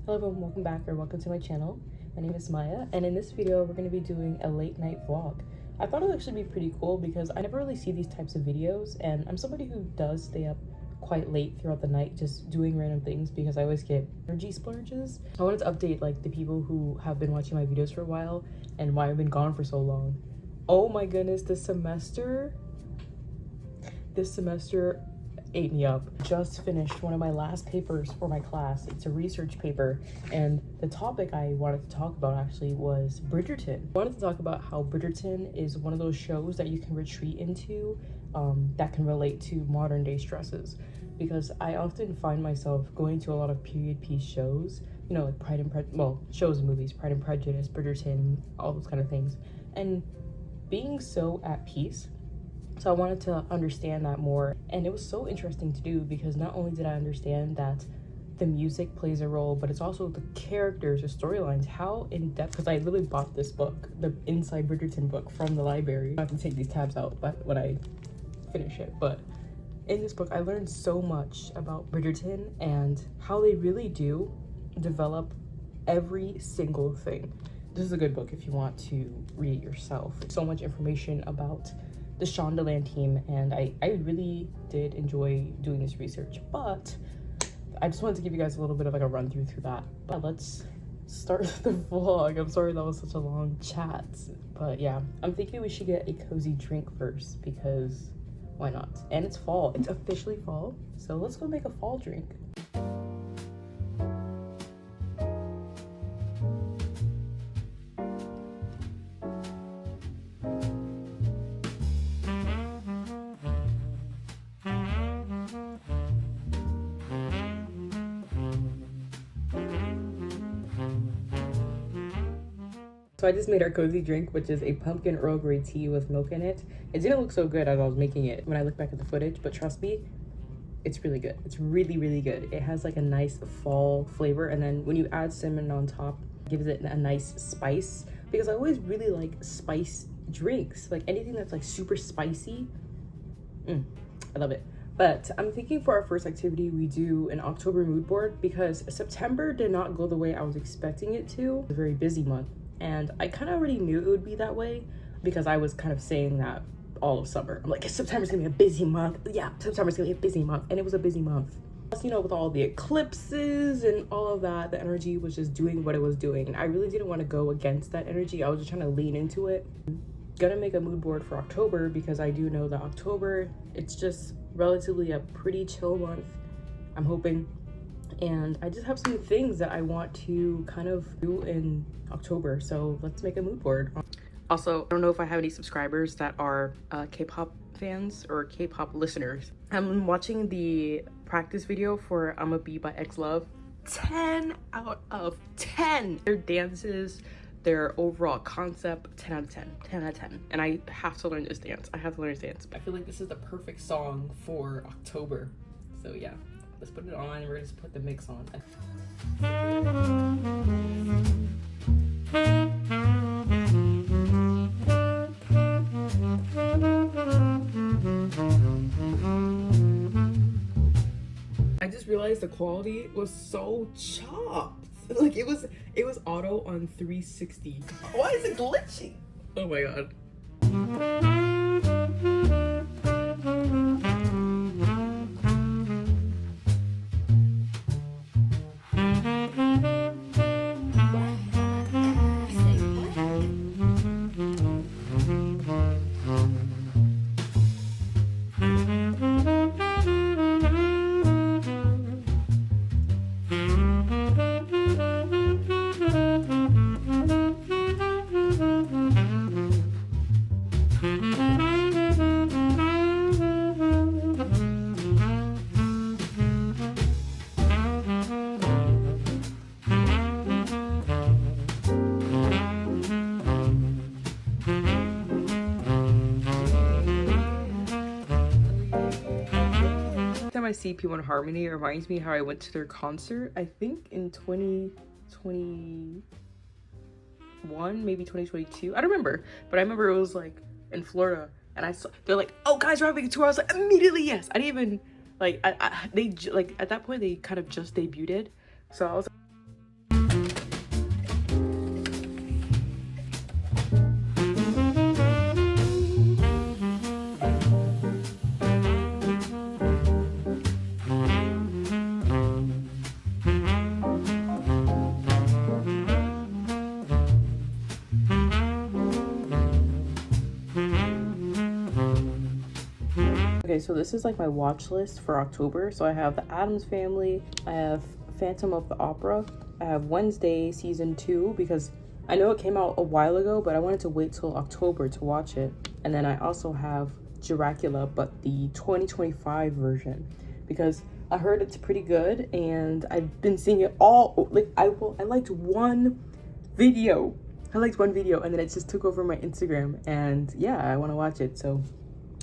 Hello everyone, welcome back or welcome to my channel. My name is Maya, and in this video we're going to be doing a late night vlog. I thought it would actually be pretty cool because I never really see these types of videos, and I'm somebody who does stay up quite late throughout the night just doing random things because I always get energy splurges. I wanted to update like the people who have been watching my videos for a while and why I've been gone for so long. Oh my goodness, this semester ate me up. Just finished one of my last papers for my class. It's a research paper, and the topic I wanted to talk about actually was Bridgerton. I wanted to talk about how Bridgerton is one of those shows that you can retreat into that can relate to modern day stresses, because I often find myself going to a lot of period piece shows, you know, like shows and movies, Pride and Prejudice, Bridgerton, all those kind of things, and being so at peace. So I wanted to understand that more, and it was so interesting to do because not only did I understand that the music plays a role, but it's also the characters, the storylines, how in depth, because I literally bought this book, the Inside Bridgerton book from the library. I have to take these tabs out when I finish it, but in this book I learned so much about Bridgerton and how they really do develop every single thing. This is a good book if you want to read it yourself. So much information about the Shondaland team, and I really did enjoy doing this research, but I just wanted to give you guys a little bit of like a run through that. But let's start the vlog. I'm sorry that was such a long chat, but yeah, I'm thinking we should get a cozy drink first because why not? And it's fall, it's officially fall, so let's go make a fall drink. So I just made our cozy drink, which is a pumpkin Earl Grey tea with milk in it. It didn't look so good as I was making it when I look back at the footage, but trust me, it's really good. It's really, really good. It has like a nice fall flavor, and then when you add cinnamon on top, it gives it a nice spice, because I always really like spice drinks. Like anything that's like super spicy, I love it. But I'm thinking for our first activity, we do an October mood board, because September did not go the way I was expecting it to. It's a very busy month. And I kind of already knew it would be that way because I was kind of saying that all of summer. I'm like, September's gonna be a busy month. Yeah, September's gonna be a busy month. And it was a busy month. Plus, you know, with all the eclipses and all of that, the energy was just doing what it was doing. And I really didn't want to go against that energy. I was just trying to lean into it. I'm gonna make a mood board for October because I do know that October, it's just relatively a pretty chill month, I'm hoping. And I just have some things that I want to kind of do in October, so let's make a mood board. Also, I don't know if I have any subscribers that are K-pop fans or K-pop listeners. I'm watching the practice video for I'ma Be by X-Love. 10 out of 10. Their dances, their overall concept, 10 out of 10. 10 out of 10. And I have to learn this dance. I feel like this is the perfect song for October. So yeah. Let's put it on, and we're gonna just put the mix on. I just realized the quality was so chopped. Like it was auto on 360. Why is it glitchy? Oh my god. I see P1 Harmony, it reminds me how I went to their concert, I think in 2021, maybe 2022. I don't remember, but I remember it was like in Florida, and I saw, they're like, oh guys, we're having a tour. I was like, immediately yes. I didn't even like, they like at that point they kind of just debuted, so I was Okay, so this is like my watch list for October. So I have The Addams Family, I have Phantom of the Opera, I have Wednesday season 2 because I know it came out a while ago, but I wanted to wait till October to watch it. And then I also have Dracula, but the 2025 version, because I heard it's pretty good and I've been seeing it all. Like I liked one video. I liked one video and then it just took over my Instagram, and yeah, I want to watch it. So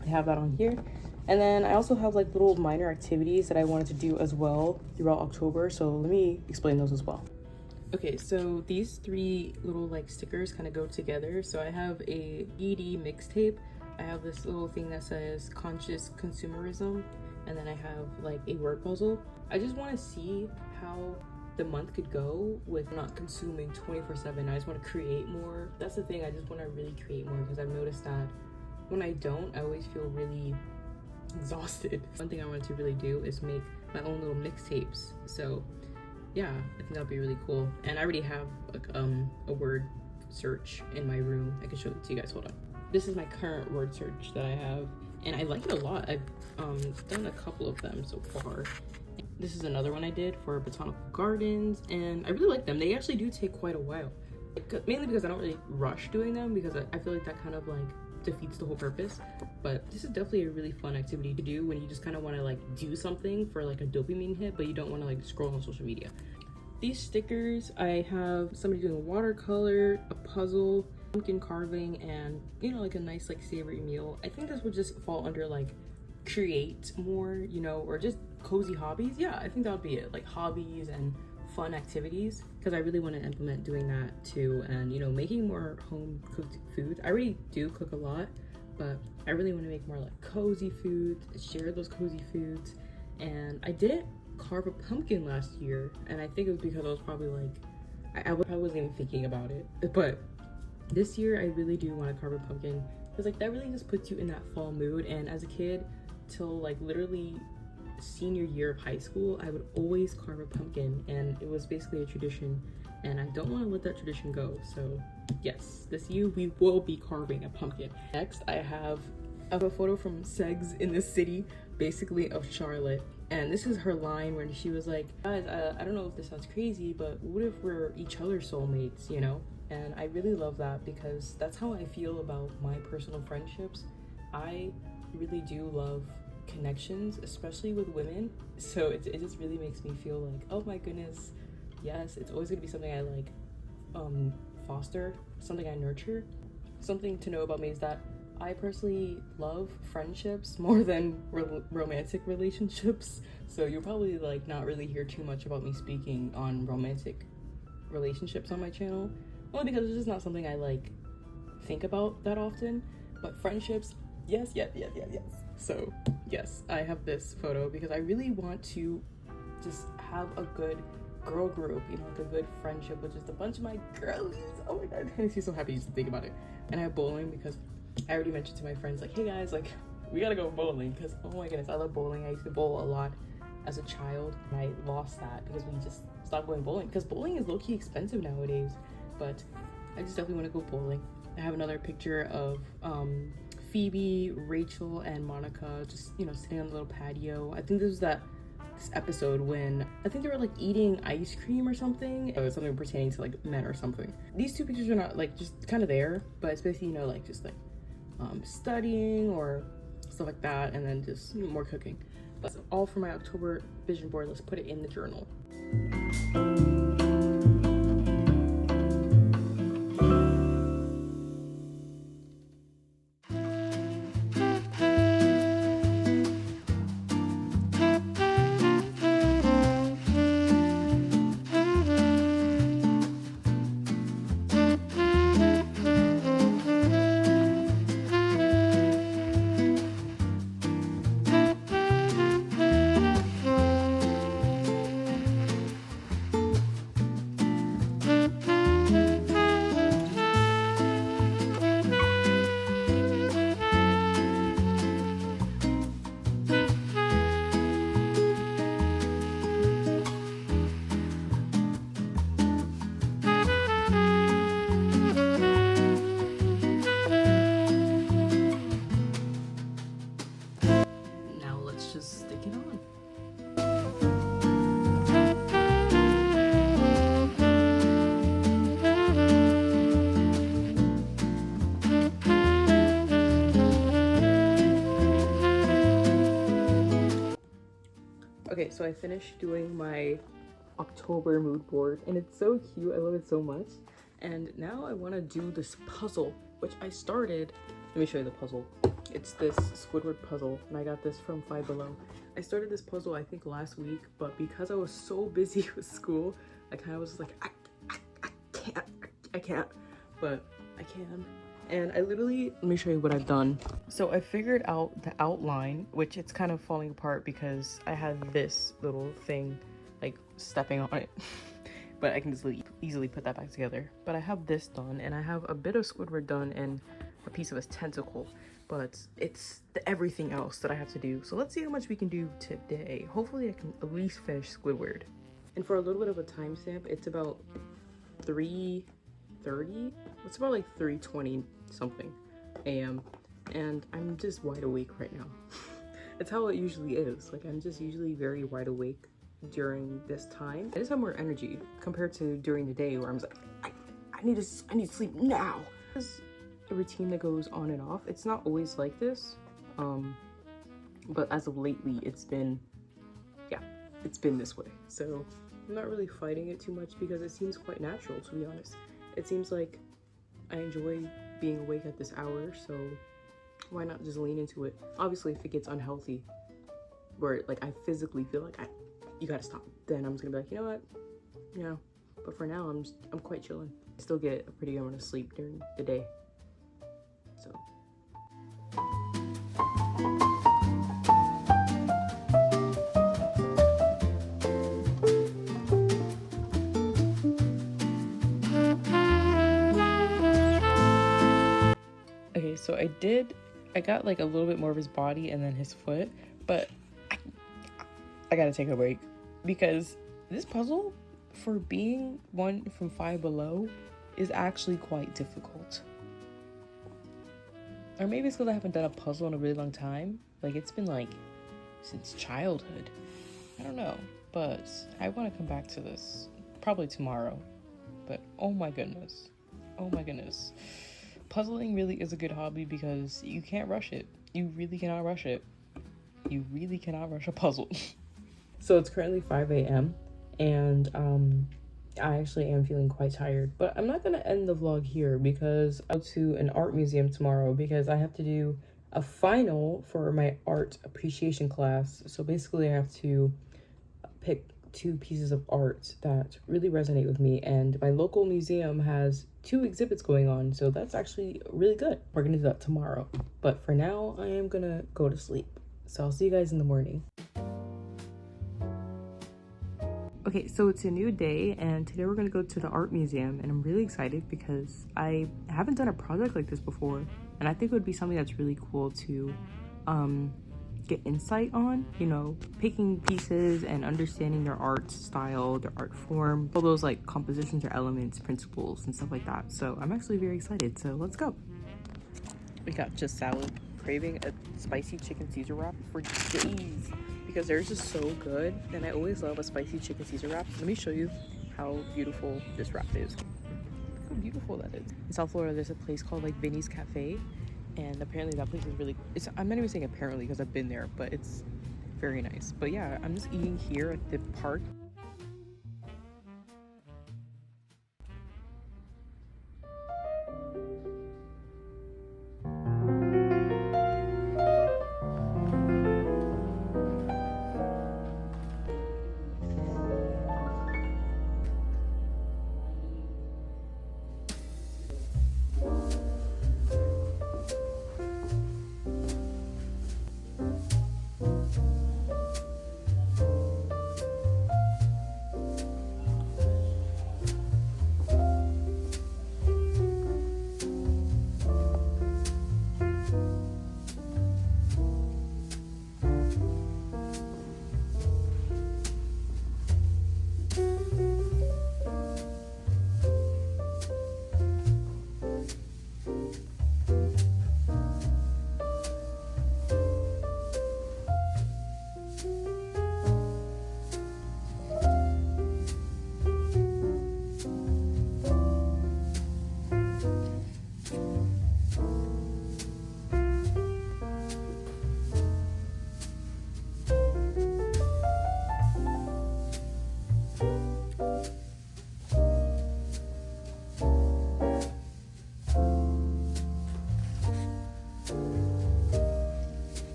I have that on here. And then I also have like little minor activities that I wanted to do as well throughout October. So let me explain those as well. Okay, so these 3 little like stickers kind of go together. So I have a ED mixtape. I have this little thing that says conscious consumerism. And then I have like a word puzzle. I just want to see how the month could go with not consuming 24/7. I just want to create more. That's the thing. I just want to really create more because I've noticed that when I don't, I always feel really exhausted. One thing I wanted to really do is make my own little mixtapes. So yeah, I think that'll be really cool. And I already have like a word search in my room. I can show it to you guys. Hold on. This is my current word search that I have, and I like it a lot. I've done a couple of them so far. This is another one I did for botanical gardens, and I really like them. They actually do take quite a while, mainly because I don't really rush doing them, because I feel like that kind of like defeats the whole purpose. But this is definitely a really fun activity to do when you just kind of want to like do something for like a dopamine hit, but you don't want to like scroll on social media. These stickers, I have somebody doing a watercolor, a puzzle, pumpkin carving, and you know, like a nice like savory meal. I think this would just fall under like create more, you know, or just cozy hobbies. Yeah, I think that would be it, like hobbies and fun activities, because I really want to implement doing that too, and you know, making more home cooked food. I already do cook a lot, but I really want to make more like cozy foods, share those cozy foods. And I didn't carve a pumpkin last year, and I think it was because I was probably like I wasn't even thinking about it. But this year I really do want to carve a pumpkin, because like that really just puts you in that fall mood. And as a kid, till like literally senior year of high school, I would always carve a pumpkin, and it was basically a tradition, and I don't want to let that tradition go. So yes, this year we will be carving a pumpkin. Next, I have a photo from Segs in the City, basically of Charlotte, and this is her line when she was like, guys, I don't know if this sounds crazy, but what if we're each other's soulmates, you know? And I really love that, because that's how I feel about my personal friendships. I really do love connections, especially with women. So it just really makes me feel like, oh my goodness, yes, it's always gonna be something I like foster, something I nurture. Something to know about me is that I personally love friendships more than romantic relationships. So you'll probably like not really hear too much about me speaking on romantic relationships on my channel, only because it's just not something I like think about that often. But friendships, yes. So yes, I have this photo because I really want to just have a good girl group, you know, like a good friendship with just a bunch of my girlies. Oh my god, it makes me so happy just to think about it. And I have bowling because I already mentioned to my friends, like, hey guys, like, we gotta go bowling, because oh my goodness, I love bowling. I used to bowl a lot as a child, and I lost that because we just stopped going bowling, because bowling is low-key expensive nowadays. But I just definitely want to go bowling. I have another picture of Phoebe, Rachel, and Monica just, you know, sitting on the little patio. I think this was this episode when I think they were like eating ice cream or something. It was something pertaining to like men or something. These two pictures are not like just kind of there, but it's basically, you know, like just like studying or stuff like that, and then just more cooking. But that's all for my October vision board. Let's put it in the journal. so I finished doing my October mood board and it's so cute. I love it so much. And now I want to do this puzzle, which I started. Let me show you the puzzle. It's this Squidward puzzle, and I got this from Five Below. I started this puzzle I think last week, but because I was so busy with school, I kind of was like, I can't, but I can. And I literally, let me show you what I've done. So I figured out the outline, which it's kind of falling apart because I had this little thing like stepping on it. But I can just easily put that back together. But I have this done, and I have a bit of Squidward done and a piece of his tentacle. But it's the everything else that I have to do. So let's see how much we can do today. Hopefully I can at least finish Squidward. And for a little bit of a timestamp, it's about 3:30. It's about like 3:20 something a.m. and I'm just wide awake right now. It's how it usually is. Like, I'm just usually very wide awake during this time. I just have more energy compared to during the day where I'm just like, I need to sleep now. There's a routine that goes on and off. It's not always like this, but as of lately it's been this way. So I'm not really fighting it too much because it seems quite natural, to be honest. It seems like I enjoy being awake at this hour, so why not just lean into it? Obviously, if it gets unhealthy, where like I physically feel like you gotta stop, then I'm just gonna be like, you know what? Yeah. But for now, I'm quite chilling. I still get a pretty good amount of sleep during the day. So. Okay, so I got like a little bit more of his body and then his foot, but I gotta take a break because this puzzle, for being one from Five Below, is actually quite difficult. Or maybe it's because I haven't done a puzzle in a really long time. Like, it's been like since childhood. I don't know, but I want to come back to this probably tomorrow. But oh my goodness. Puzzling really is a good hobby because you can't rush it. You really cannot rush it. You really cannot rush a puzzle. So it's currently 5 a.m. and I actually am feeling quite tired, but I'm not gonna end the vlog here because I'll go to an art museum tomorrow because I have to do a final for my art appreciation class. So basically I have to pick 2 pieces of art that really resonate with me, and my local museum has 2 exhibits going on, so that's actually really good. We're gonna do that tomorrow, but for now I am gonna go to sleep, so I'll see you guys in the morning. Okay, so it's a new day and today we're gonna go to the art museum, and I'm really excited because I haven't done a project like this before, and I think it would be something that's really cool to get insight on, you know, picking pieces and understanding their art style, their art form, all those like compositions or elements, principles and stuff like that. So I'm actually very excited, so let's go. We got just salad, craving a spicy chicken Caesar wrap for days because they're just so good, and I always love a spicy chicken Caesar wrap. Let me show you how beautiful this wrap is. Look how beautiful that is. In South Florida, there's a place called like Vinny's Cafe, and apparently that place is really, I'm not even saying apparently because I've been there, but it's very nice. But yeah, I'm just eating here at the park.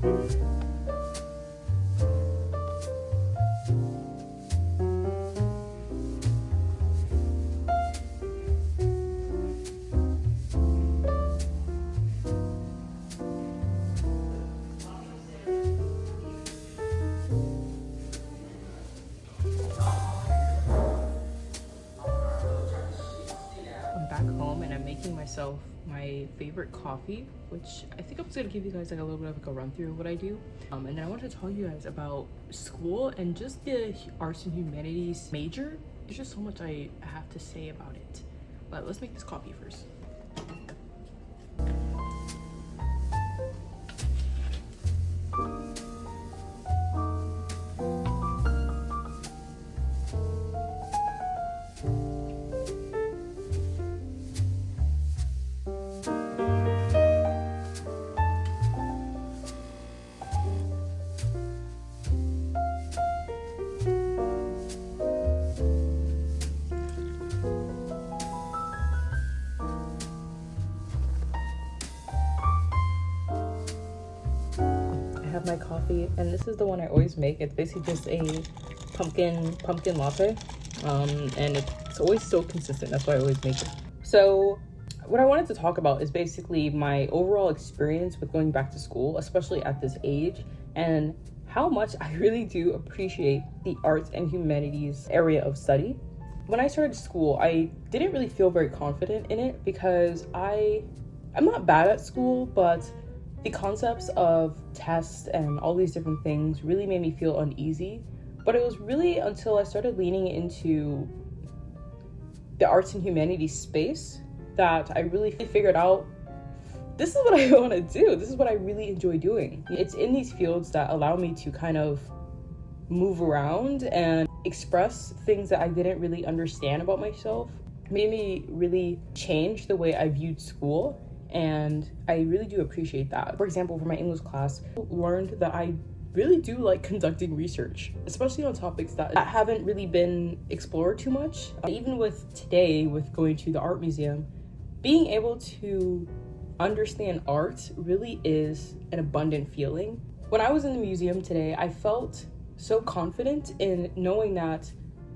Back home and I'm making myself my favorite coffee, which I think I'm just gonna give you guys like a little bit of like a run through of what I do, and then I want to tell you guys about school and just the arts and humanities major. There's just so much I have to say about it, but let's make this coffee first. Have my coffee, and this is the one I always make. It's basically just a pumpkin latte, and it's always so consistent. That's why I always make it. So what I wanted to talk about is basically my overall experience with going back to school, especially at this age, and how much I really do appreciate the arts and humanities area of study. When I started school, I didn't really feel very confident in it because I'm not bad at school, but the concepts of tests and all these different things really made me feel uneasy. But it was really until I started leaning into the arts and humanities space that I really figured out this is what I want to do. This is what I really enjoy doing. It's in these fields that allow me to kind of move around and express things that I didn't really understand about myself. It made me really change the way I viewed school. And I really do appreciate that. For example, for my English class, I learned that I really do like conducting research, especially on topics that haven't really been explored too much. Even with today, with going to the art museum, being able to understand art really is an abundant feeling. When I was in the museum today, I felt so confident in knowing that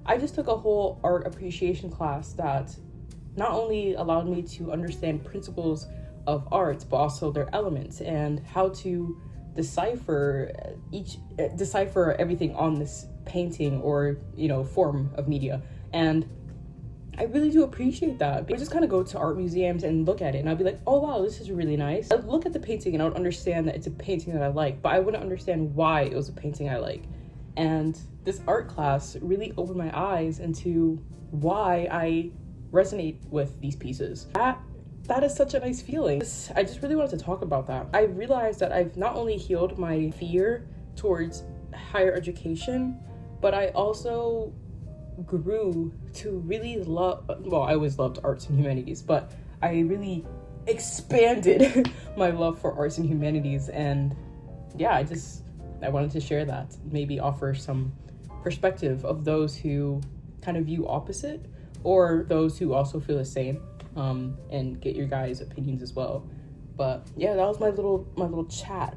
I just took a whole art appreciation class that not only allowed me to understand principles of art, but also their elements and how to decipher everything on this painting or, form of media. And I really do appreciate that. I just kind of go to art museums and look at it and I'll be like, oh wow, this is really nice. I'd look at the painting and I would understand that it's a painting that I like, but I wouldn't understand why it was a painting I like. And this art class really opened my eyes into why I resonate with these pieces. That is such a nice feeling. I just really wanted to talk about that. I realized that I've not only healed my fear towards higher education, but I also grew to really love, well, I always loved arts and humanities, but I really expanded my love for arts and humanities. And yeah, I wanted to share that, maybe offer some perspective of those who kind of view opposite or those who also feel the same. And get your guys' opinions as well. But yeah, that was my little chat.